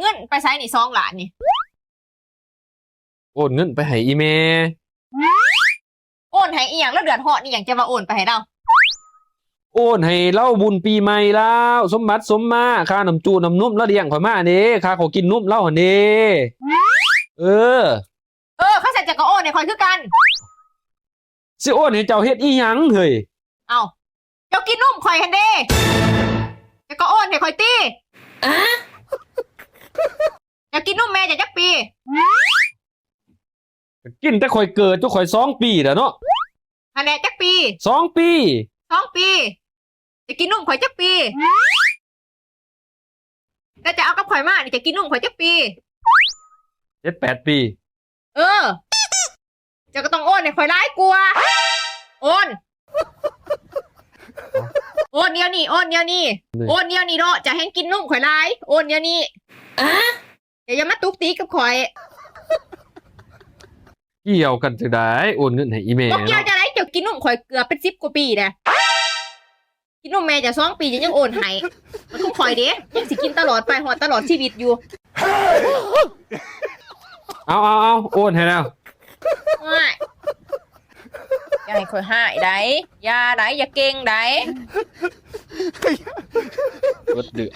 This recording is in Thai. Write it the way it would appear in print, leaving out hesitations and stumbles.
เงินไปใช้นี่2 ล้านนี่โอนเงินไปให้อีเมโอนให้อีหยังแล้วเดือดร้อนอีหยังจะมาโอนไปให้เราโอนให้เล่าบุญปีใหม่แล้วสมบัติสมมาค่าน้ำจูน้ำนุ่มแล้วเลี้ยงข่อยมาเด้ค่าขอกินนุ่มเล่าหั่นเด้เออเขาเสร็จจะก็โอนให้คอยคือกันสิโอนให้เจ้าเฮ็ดอีหยังเฮ้ยเอาเจ้ากินนุ่มคอยหันเด้จะก็โอนให้คอยตีจะกินนุ่มแม่จะจักปีกินแต่ข่อยเกิดตัวข่อย2 ปีแล้วเนาะอันไหนจักปี2 ปี2 ปีจะกินนุ่มข่อยจักปีแล้วจะเอากับข่อยมานี่จะกินนุ่มข่อยจักปี7-8 ปีจะก็ต้องโอนให้ข่อยร้ายกลัวโอนเดียวนี่โอนเดียวนี่เนาะจะให้กินนุ่มข่อยร้ายโอนเดียวนี่อย่ามาตุกตีกับข่อยเกี่ยวกันจังได๋โอนเงินให้อีเมบ่เกี่ยวจะได้เจ้ากินนุ่มข่อยเกือบเป็น10 กว่าปีนะกินนุ่มแม่จะ2 ปียังโอนให้มันต้องข่อยเด้ยังสิกินตลอดไปหอดตลอดชีวิตอยู่เอาโอนให้แล้วไม่อย่าให้ข่อยหายได้อย่าเก่งได้เบิดเดือ